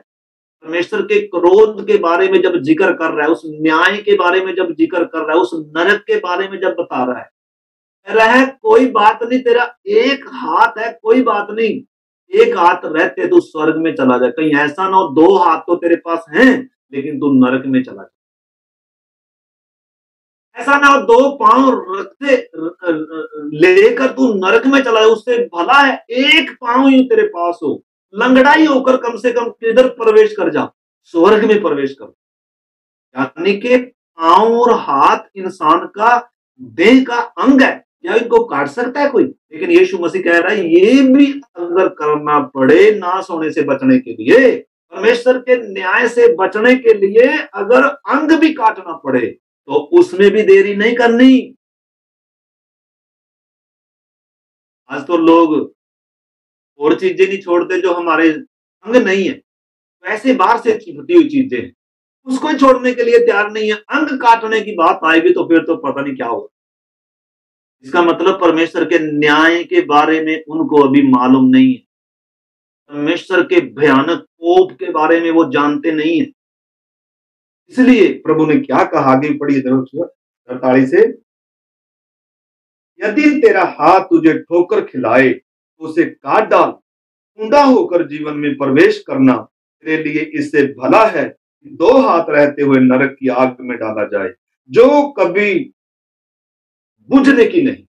परमेश्वर के क्रोध के बारे में जब जिक्र कर रहा है, उस न्याय के बारे में जब जिक्र कर रहा है, उस नरक के बारे में जब बता रहा है, कह रहा है कोई बात नहीं, तेरा एक हाथ है, कोई बात नहीं, एक हाथ रहते तू स्वर्ग में चला जाए। कहीं ऐसा ना हो 2 हाथ तो तेरे पास हैं लेकिन तू नरक में चला जाए। ऐसा ना हो 2 पांव रखते लेकर तू नरक में चला जाए। उससे भला है एक पांव ही तेरे पास हो, लंगड़ा ही होकर कम से कम किधर प्रवेश कर जा? स्वर्ग में प्रवेश कर। यानी कि पांव और हाथ इंसान का देह का अंग है, या इनको काट सकता है कोई? लेकिन यीशु मसीह कह रहा है ये भी अगर करना पड़े नाश होने से बचने के लिए, परमेश्वर के न्याय से बचने के लिए, अगर अंग भी काटना पड़े तो उसमें भी देरी नहीं करनी। आज तो लोग और चीजें नहीं छोड़ते जो हमारे अंग नहीं है, वैसे बाहर से छुटी हुई चीजें हैं, उसको छोड़ने के लिए तैयार नहीं है। अंग काटने की बात आएगी तो फिर तो पता नहीं क्या होगा। इसका मतलब परमेश्वर के न्याय के बारे में उनको अभी मालूम नहीं है, परमेश्वर के भयानक कोप के बारे में वो जानते नहीं है। इसलिए प्रभु ने क्या कहा, आगे पढ़िए 48 से, यदि तेरा हाथ तुझे ठोकर खिलाए तो उसे काट डाल, ऊंधा होकर जीवन में प्रवेश करना तेरे लिए इससे भला है कि 2 हाथ रहते हुए नरक की आग में डाला जाए, जो कभी बुझने की नहीं,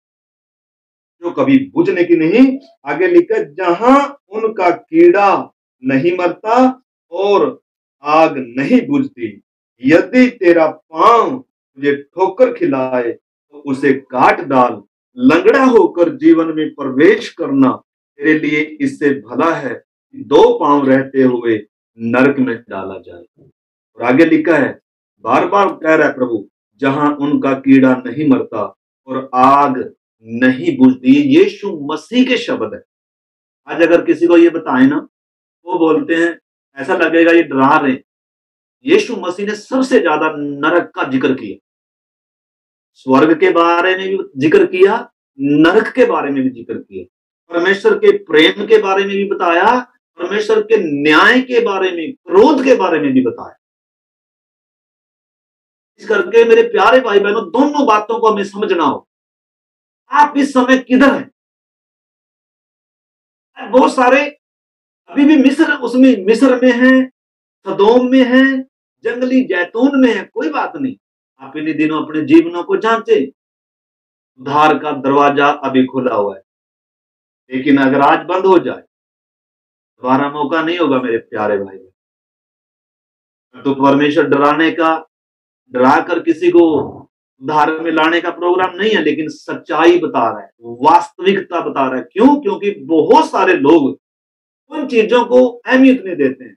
जो कभी बुझने की नहीं। आगे लिखा, जहां उनका कीड़ा नहीं मरता और आग नहीं बुझती। यदि तेरा पांव तुझे ठोकर खिलाए तो उसे काट डाल, लंगड़ा होकर जीवन में प्रवेश करना तेरे लिए इससे भला है कि 2 पांव रहते हुए नरक में डाला जाए। और आगे लिखा है, बार बार कह रहा है प्रभु, जहां उनका कीड़ा नहीं मरता और आग नहीं बुझती। यीशु मसीह के शब्द है। आज अगर किसी को ये बताए ना, वो बोलते हैं, ऐसा लगेगा ये डरा रहे हैं। यीशु मसीह ने सबसे ज्यादा नरक का जिक्र किया, स्वर्ग के बारे में भी जिक्र किया, नरक के बारे में भी जिक्र किया, परमेश्वर के प्रेम के बारे में भी बताया, परमेश्वर के न्याय के बारे में, क्रोध के बारे में भी बताया। इस करके मेरे प्यारे भाई बहनों, दोनों बातों को हमें समझना हो। आप इस समय किधर हैं? बहुत सारे अभी भी मिस्र में हैं, सदोम में हैं, जंगली जैतून में हैं, कोई बात नहीं। आप इन्हीं दिनों अपने जीवनों को जांचे। उद्धार का दरवाजा अभी खुला हुआ है, लेकिन अगर आज बंद हो जाए दोबारा मौका नहीं होगा मेरे प्यारे भाई। तो परमेश्वर डरा कर किसी को उद्धार में लाने का प्रोग्राम नहीं है, लेकिन सच्चाई बता रहा है, वास्तविकता बता रहा है। क्यों? क्योंकि बहुत सारे लोग उन चीजों को अहमियत नहीं देते हैं।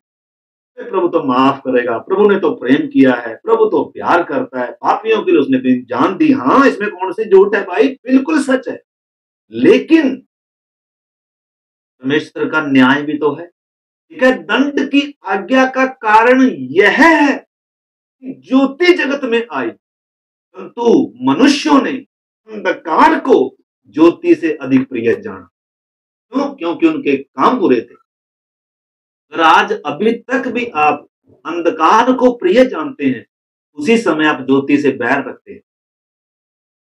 प्रभु तो माफ करेगा, प्रभु ने तो प्रेम किया है, प्रभु तो प्यार करता है, पापियों के लिए उसने अपनी जान दी। हाँ, इसमें कौन सी झूठ है भाई? बिल्कुल सच है। लेकिन परमेश्वर का न्याय भी तो है, ठीक है। दंड की आज्ञा का कारण यह है कि ज्योति जगत में आई, परंतु मनुष्यों ने अंधकार को ज्योति से अधिक प्रिय जाना। क्यों? क्योंकि उनके काम बुरे थे। अगर आज अभी तक भी आप अंधकार को प्रिय जानते हैं, उसी समय आप ज्योति से बैर रखते हैं।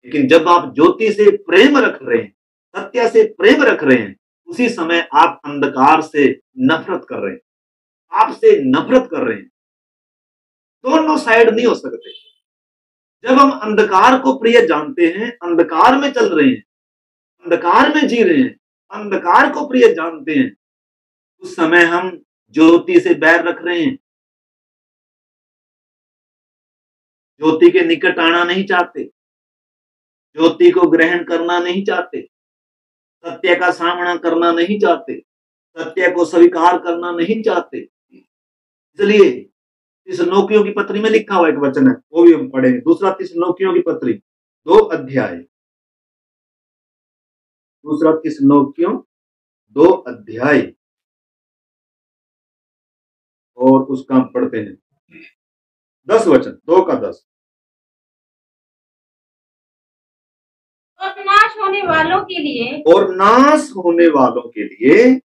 लेकिन जब आप ज्योति से प्रेम रख रहे हैं, सत्य से प्रेम रख रहे हैं, उसी समय आप अंधकार से नफरत कर रहे हैं, आपसे नफरत कर रहे हैं। दोनों साइड नहीं हो सकते। जब हम अंधकार को प्रिय जानते हैं, अंधकार में चल रहे हैं, अंधकार में जी रहे हैं, अंधकार को प्रिय जानते हैं, उस समय हम ज्योति से बैर रख रहे हैं, ज्योति के निकट आना नहीं चाहते, ज्योति को ग्रहण करना नहीं चाहते, सत्य का सामना करना नहीं चाहते, सत्य को स्वीकार करना नहीं चाहते। इसलिए थिस्सलुनीकियों की पत्री में लिखा हुआ एक वचन है, वो भी हम पढ़ेंगे। दूसरा थिस्सलुनीकियों की पत्री 2 अध्याय, दूसरा थिस्सलुनीकियों 2 अध्याय, और उसका हम पढ़ते हैं 10 वचन, 2 का 10। और नाश होने वालों के लिए, और नाश होने वालों के लिए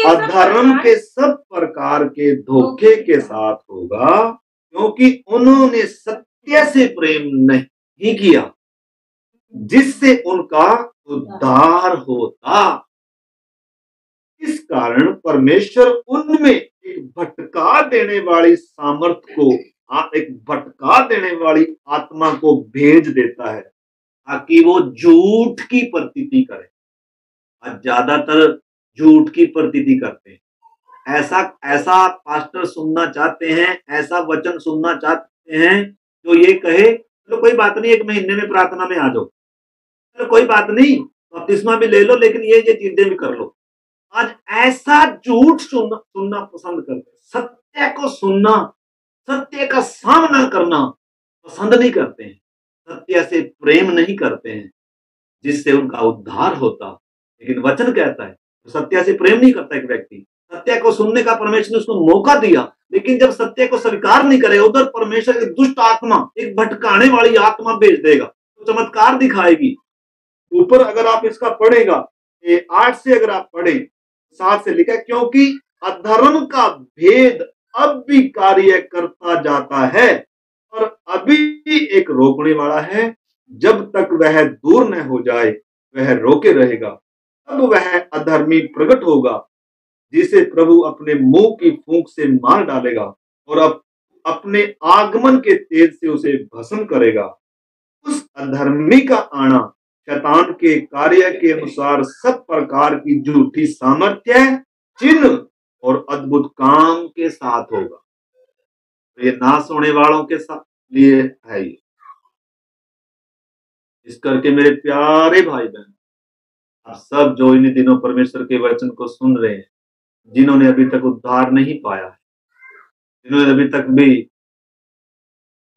अधर्म के सब प्रकार के धोखे के साथ होगा, क्योंकि उन्होंने सत्य से प्रेम नहीं किया, जिससे उनका उद्धार होता। इस कारण परमेश्वर उनमें एक भटका देने वाली सामर्थ को, एक भटका देने वाली आत्मा को भेज देता है, ताकि वो झूठ की प्रतीति करे। आज ज्यादातर झूठ की प्रतीति करते हैं। ऐसा पास्टर सुनना चाहते हैं, ऐसा वचन सुनना चाहते हैं जो ये कहे चलो कोई बात नहीं, 1 महीने में प्रार्थना में आ जाओ, चलो कोई बात नहीं बपतिस्मा भी ले लो, लेकिन ये चीजें भी कर लो। आज ऐसा झूठ सुनना पसंद करते हैं, सत्य को सुनना, सत्य का सामना करना पसंद नहीं करते हैं, सत्य से प्रेम नहीं करते हैं, जिससे उनका उद्धार होता। लेकिन वचन कहता है सत्य से प्रेम नहीं करता एक व्यक्ति, सत्य को सुनने का परमेश्वर ने उसको मौका दिया, लेकिन जब सत्य को स्वीकार नहीं करे, उधर परमेश्वर एक दुष्ट आत्मा, एक भटकाने वाली आत्मा भेज देगा, तो चमत्कार दिखाएगी। ऊपर अगर आप इसका पढ़ेगा, 8 से अगर आप पढ़े, 7 से लिखा, क्योंकि अधर्म का भेद अब भी कार्य करता जाता है, और अभी एक रोकने वाला है, जब तक वह दूर न हो जाए वह रोके रहेगा। तब वह अधर्मी प्रकट होगा, जिसे प्रभु अपने मुंह की फूंक से मार डालेगा, और अपने आगमन के तेज से उसे भस्म करेगा। उस अधर्मी का आना शैतान के कार्य के अनुसार सब प्रकार की झूठी सामर्थ्य, चिन्ह और अद्भुत काम के साथ होगा। ये नाश होने वालों के साथ लिए है। इस करके मेरे प्यारे भाई बहन, आप सब जो इन दिनों परमेश्वर के वचन को सुन रहे हैं, जिन्होंने अभी तक उद्धार नहीं पाया है, जिन्होंने अभी तक भी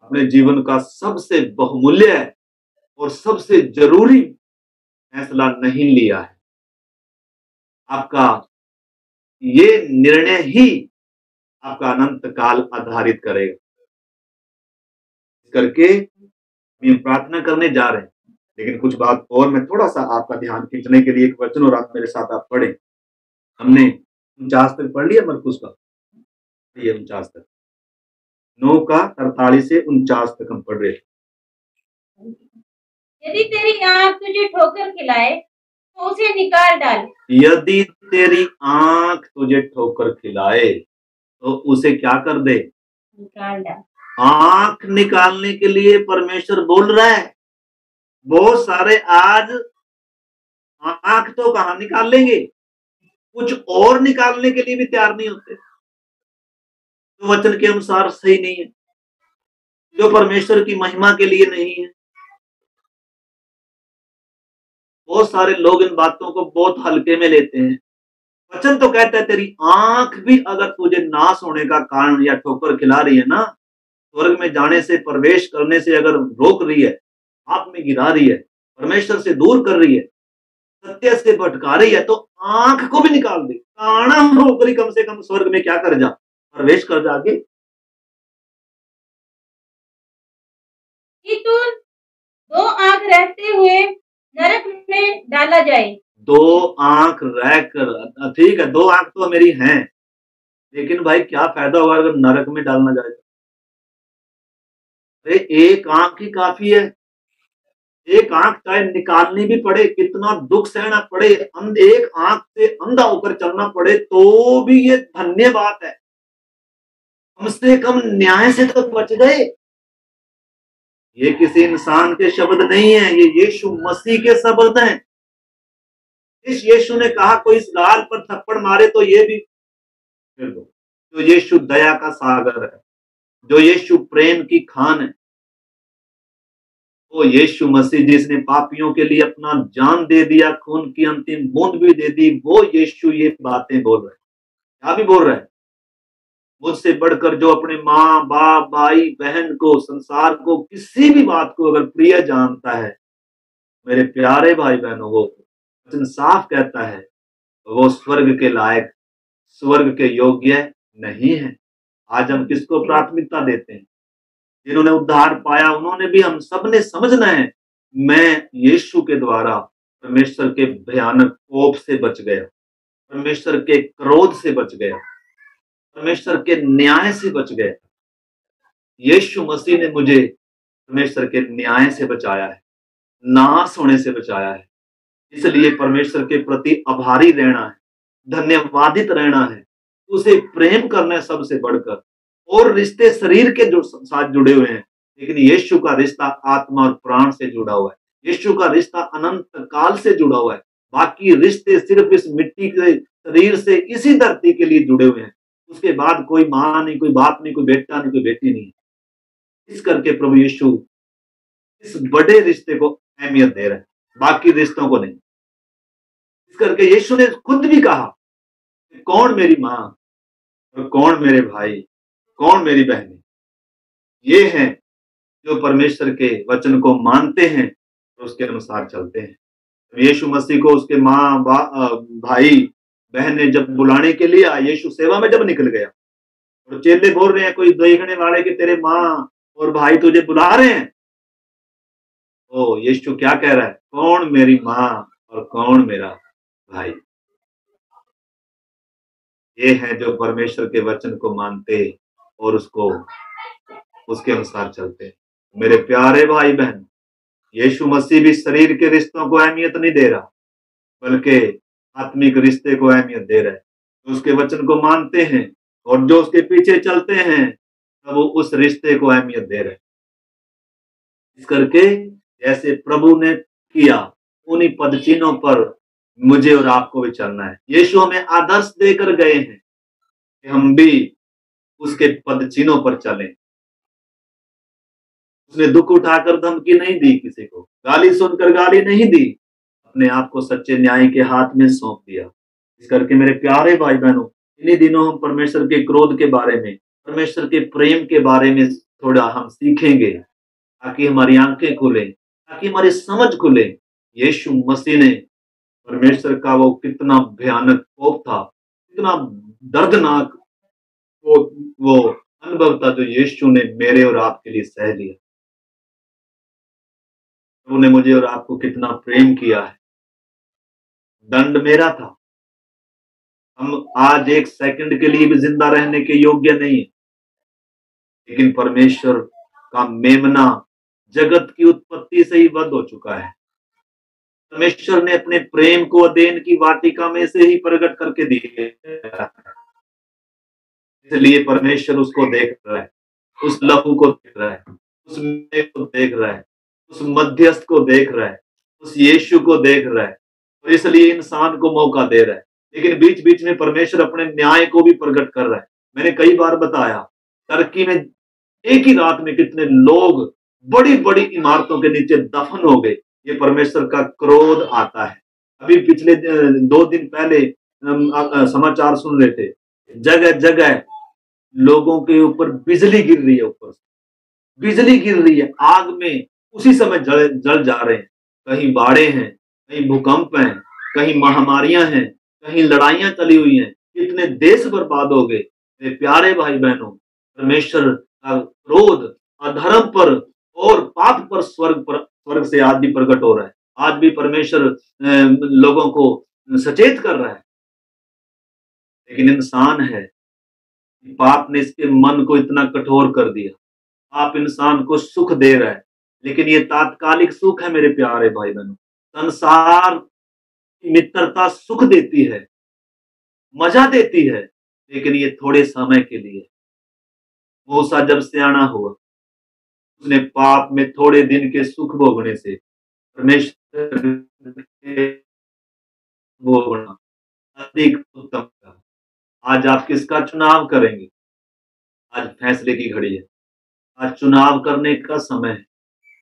अपने जीवन का सबसे बहुमूल्य और सबसे जरूरी फैसला नहीं लिया है, आपका ये निर्णय ही आपका अनंत काल आधारित करेगा। करके हम प्रार्थना करने जा रहे हैं, लेकिन कुछ बात और मैं थोड़ा सा आपका ध्यान खींचने के लिए एक वचन और आप मेरे साथ आप पढ़े। हमने 49 तक पढ़ लिया मरकुस का, ये 49 तक, 9 का 43 से 49 तक हम पढ़ रहे थे। यदि तेरी आंख तुझे ठोकर खिलाए तो उसे निकाल डाल। यदि तेरी आंख तुझे ठोकर खिलाए तो उसे क्या कर दे? निकाल डाल। आंख निकालने के लिए परमेश्वर बोल रहा है। बहुत सारे आज आंख तो कहां निकाल लेंगे, कुछ और निकालने के लिए भी तैयार नहीं होते, जो वचन के अनुसार सही नहीं है, जो परमेश्वर की महिमा के लिए नहीं है। बहुत सारे लोग इन बातों को बहुत हल्के में लेते हैं। वचन तो कहता है तेरी आंख भी अगर तुझे नाश होने का कारण या ठोकर खिला रही है ना, स्वर्ग में जाने से, प्रवेश करने से अगर रोक रही है, पाप में गिरा रही है, परमेश्वर से दूर कर रही है, सत्य से भटका रही है, तो आंख को भी निकाल दे, काना होकर कम से कम स्वर्ग में क्या कर जा, प्रवेश कर जाके। कि तू 2 आंख रहते हुए नरक में डाला जाए। 2 आंख रहकर, ठीक है 2 आंख तो मेरी हैं, लेकिन भाई क्या फायदा होगा अगर नरक में डालना जाए? अरे 1 आंख ही काफी है। 1 आंख चाहे निकालनी भी पड़े, कितना दुख सहना पड़े, 1 आंख से अंधा होकर चलना पड़े, तो भी ये धन्य बात है। कम से कम न्याय से तो बच गए। ये किसी इंसान के शब्द नहीं है, ये यीशु मसीह के शब्द हैं। इस यीशु ने कहा कोई इस गाल पर थप्पड़ मारे तो ये भी फिर दो। जो यीशु दया का सागर है, जो यीशु प्रेम की खान है, वो यीशु मसीह जिसने पापियों के लिए अपना जान दे दिया, खून की अंतिम बूंद भी दे दी, वो यीशु ये बातें बोल रहा है। क्या भी बोल रहा है, मुझसे बढ़कर जो अपने माँ बाप भाई बहन को, संसार को, किसी भी बात को अगर प्रिय जानता है, मेरे प्यारे भाई बहनों, वो वचन साफ कहता है वो स्वर्ग के लायक, स्वर्ग के योग्य नहीं है। आज हम किसको प्राथमिकता देते हैं? जिन्होंने उद्धार पाया उन्होंने भी, हम सब ने समझना है, मैं यीशु के द्वारा परमेश्वर के भयानक कोप से बच गया, परमेश्वर के क्रोध से बच गया, परमेश्वर के न्याय से बच गया। यीशु मसीह ने मुझे परमेश्वर के न्याय से बचाया है, नाश होने से बचाया है। इसलिए परमेश्वर के प्रति आभारी रहना है, धन्यवादित रहना है, उसे प्रेम करना है सबसे बढ़कर। और रिश्ते शरीर के जो साथ जुड़े हुए हैं, लेकिन यीशु का रिश्ता आत्मा और प्राण से जुड़ा हुआ है। यीशु का रिश्ता अनंत काल से जुड़ा हुआ है। बाकी रिश्ते सिर्फ इस मिट्टी के शरीर से, इसी धरती के लिए जुड़े हुए हैं। उसके बाद कोई माँ नहीं, कोई बाप नहीं, कोई बेटा नहीं, कोई बेटी नहीं। इस करके प्रभु यीशु इस बड़े रिश्ते को अहमियत दे रहे हैं, बाकी रिश्तों को नहीं। इस करके यीशु ने खुद भी कहा कि कौन मेरी माँ और कौन मेरे भाई, कौन मेरी बहनें, ये हैं जो परमेश्वर के वचन को मानते हैं और उसके अनुसार चलते हैं। यीशु मसीह को उसके माँ भाई बहनें जब बुलाने के लिए आए, यीशु सेवा में जब निकल गया और चेले बोल रहे हैं, कोई देखने वाले कि तेरे माँ और भाई तुझे बुला रहे हैं, तो यीशु क्या कह रहा है? कौन मेरी माँ और कौन मेरा भाई? ये हैं जो परमेश्वर के वचन को मानते और उसको उसके अनुसार चलते हैं। मेरे प्यारे भाई बहन, यीशु मसीह भी शरीर के रिश्तों को अहमियत नहीं दे रहा, बल्कि आत्मिक रिश्ते को अहमियत दे रहा है। जो उसके वचन को मानते हैं और जो उसके पीछे चलते हैं, तब वो उस रिश्ते को अहमियत दे रहे हैं। इस करके जैसे प्रभु ने किया, उन्हीं पद चिन्हों पर मुझे और आपको भी चलना है। यीशु हमें आदर्श देकर गए हैं कि हम भी उसके पद चिन्हों पर चलें। उसने दुख उठाकर धमकी नहीं दी, किसी को गाली सुनकर गाली नहीं दी, अपने आप को सच्चे न्याय के हाथ में सौंप दिया। इस करके मेरे प्यारे भाई बहनों, इन्हीं दिनों हम परमेश्वर के क्रोध के बारे में, परमेश्वर के प्रेम के बारे में थोड़ा हम सीखेंगे, ताकि हमारी आंखें खुले, ताकि हमारी समझ खुले। यीशु मसीह ने परमेश्वर का वो कितना भयानक कोप था, कितना दर्दनाक वो अनुभव था जो यीशु ने मेरे और आपके लिए सह लिया। उन्होंने मुझे और आपको कितना प्रेम किया है। दंड मेरा था, हम आज एक सेकंड के लिए भी जिंदा रहने के योग्य नहीं है, लेकिन परमेश्वर का मेमना जगत की उत्पत्ति से ही वध हो चुका है। परमेश्वर ने अपने प्रेम को अदेन की वाटिका में से ही प्रकट करके दिए, इसलिए परमेश्वर उसको देख रहा है, उस लहू को देख रहा है, उस मेमने को देख रहा है, उस मध्यस्थ को देख रहा है, उस यीशु को देख रहा है, और इसलिए इंसान को मौका दे रहा है। लेकिन बीच बीच में परमेश्वर अपने न्याय को भी प्रकट कर रहा है। मैंने कई बार बताया, टर्की में एक ही रात में कितने लोग बड़ी बड़ी इमारतों के नीचे दफन हो गए। ये परमेश्वर का क्रोध आता है। अभी पिछले 2 दिन पहले समाचार सुन रहे थे, जगह जगह लोगों के ऊपर बिजली गिर रही है, ऊपर से बिजली गिर रही है, आग में उसी समय जल जा रहे हैं। कहीं बाढ़ें हैं, कहीं भूकंप हैं, कहीं महामारियां हैं, कहीं लड़ाइयां चली हुई हैं, कितने देश बर्बाद हो गए। मेरे प्यारे भाई बहनों, परमेश्वर का क्रोध अधर्म पर और पाप पर स्वर्ग से आज भी प्रकट हो रहा है। आज भी परमेश्वर लोगों को सचेत कर रहा है, लेकिन इंसान है, पाप ने इसके मन को इतना कठोर कर दिया। पाप इंसान को सुख दे रहा है, लेकिन ये तात्कालिक सुख है मेरे प्यारे भाई बहनों। संसार की मित्रता सुख देती है, मजा देती है, लेकिन ये थोड़े समय के लिए। मूसा जब सियाना हुआ, उसने पाप में थोड़े दिन के सुख भोगने से परमेश्वर भोगना अधिक उत्तम था। आज आप किसका चुनाव करेंगे? आज फैसले की घड़ी है। आज चुनाव करने का समय है।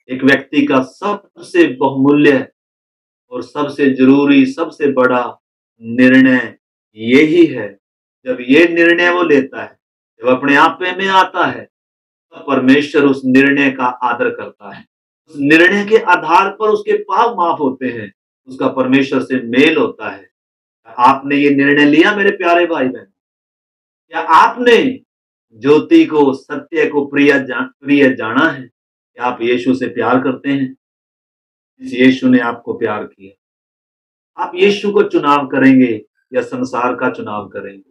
एक व्यक्ति का सबसे बहुमूल्य और सबसे जरूरी, सबसे बड़ा निर्णय यही है। जब ये निर्णय वो लेता है, जब अपने आप में आता है, तो परमेश्वर उस निर्णय का आदर करता है। उस निर्णय के आधार पर उसके पाप माफ होते हैं, उसका परमेश्वर से मेल होता है। आपने ये निर्णय लिया मेरे प्यारे भाई बहन? क्या आपने ज्योति को, सत्य को प्रिय जाना है? क्या आप यीशु से प्यार करते हैं? इस यीशु ने आपको प्यार किया। आप यीशु को चुनाव करेंगे या संसार का चुनाव करेंगे?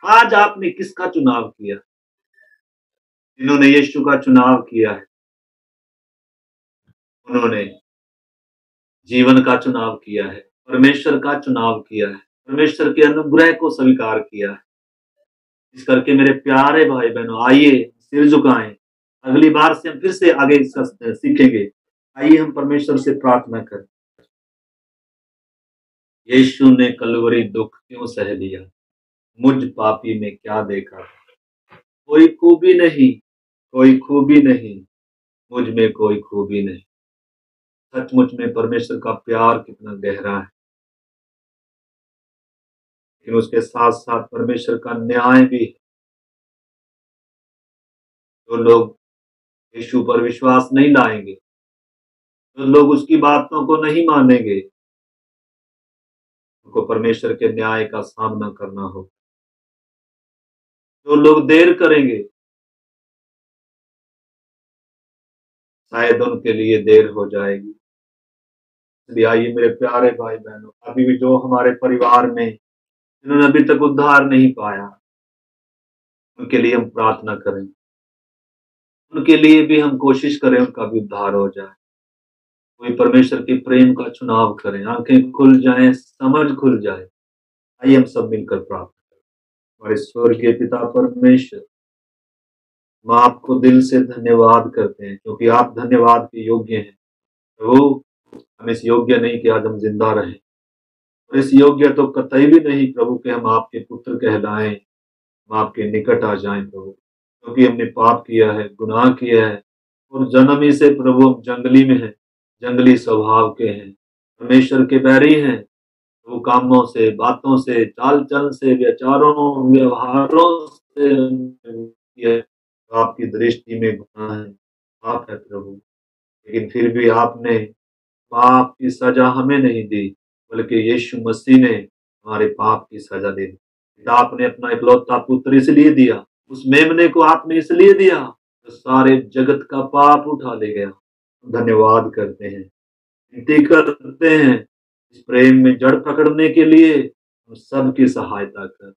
आज आपने किसका चुनाव किया? जिन्होंने यीशु का चुनाव किया है, उन्होंने जीवन का चुनाव किया है, परमेश्वर का चुनाव किया है, परमेश्वर के अनुग्रह को स्वीकार किया है। इस करके मेरे प्यारे भाई बहनों, आइए सिर झुकाएं। अगली बार से हम फिर से आगे सीखेंगे। आइए हम परमेश्वर से प्रार्थना करें। यीशु ने कलवरी दुख क्यों सह लिया? मुझ पापी में क्या देखा? कोई खूबी नहीं, कोई खूबी नहीं, मुझ में कोई खूबी नहीं। सचमुच में परमेश्वर का प्यार कितना गहरा है, लेकिन उसके साथ साथ परमेश्वर का न्याय भी है। जो लोग यीशु पर विश्वास नहीं लाएंगे, जो लोग उसकी बातों को नहीं मानेंगे, उनको परमेश्वर के न्याय का सामना करना होगा। जो लोग देर करेंगे, शायद उनके लिए देर हो जाएगी। इसलिए आइए मेरे प्यारे भाई बहनों, अभी भी जो हमारे परिवार में जिन्होंने अभी तक उद्धार नहीं पाया, उनके लिए हम प्रार्थना करें। उनके लिए भी हम कोशिश करें उनका भी उद्धार हो जाए। कोई परमेश्वर के प्रेम का चुनाव करें, आंखें खुल जाएं, समझ खुल जाए। आइए हम सब मिलकर प्रार्थना करें। हमारे स्वर्गीय पिता परमेश्वर, हम आपको दिल से धन्यवाद करते हैं, क्योंकि आप धन्यवाद के योग्य हैं। प्रभु, हम इस योग्य नहीं कि आज हम जिंदा रहें, और इस योग्य तो कतई भी नहीं प्रभु कि हम आपके पुत्र कहलाएं, हम आपके निकट आ जाएं प्रभु, क्योंकि हमने पाप किया है, गुनाह किया है, और जन्म ही से प्रभु हम जंगली में हैं, जंगली स्वभाव के हैं, परमेश्वर के बैरी हैं। वो कामों से, बातों से, चाल चलन से, विचारों, व्यवहारों से आपकी दृष्टि में गुनाह है, पाप है प्रभु। लेकिन फिर भी आपने पाप की सजा हमें नहीं दी, बल्कि यीशु मसीह ने हमारे पाप की सजा दे दी। आपने अपना इकलौता पुत्र इसलिए दिया, उस मेमने को आपने इसलिए दिया तो सारे जगत का पाप उठा ले गया। धन्यवाद करते हैं, विनती करते हैं, इस प्रेम में जड़ पकड़ने के लिए हम सबकी सहायता कर।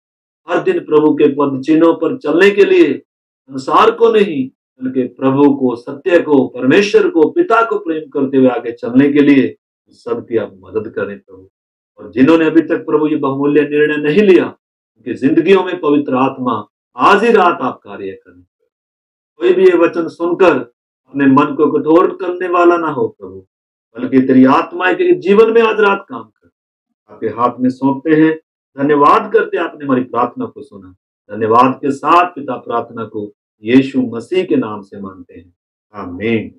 हर दिन प्रभु के पद चिन्हों पर चलने के लिए संसार को नहीं, बल्कि प्रभु को, सत्य को, परमेश्वर को, पिता को प्रेम करते हुए आगे चलने के लिए सबकी आप मदद करें प्रभु। और जिन्होंने अभी तक प्रभु ये बहुमूल्य निर्णय नहीं लिया, उनकी जिंदगियों में पवित्र आत्मा आज ही रात आप कार्य करें। कोई भी ये वचन सुनकर अपने मन को कठोर करने वाला ना हो प्रभु, बल्कि तेरी आत्मा के जीवन में आज रात काम कर। आपके हाथ में सौंपते हैं, धन्यवाद करते आपने हमारी प्रार्थना को सुना। धन्यवाद के साथ पिता प्रार्थना को यीशु मसीह के नाम से मानते हैं, आमीन।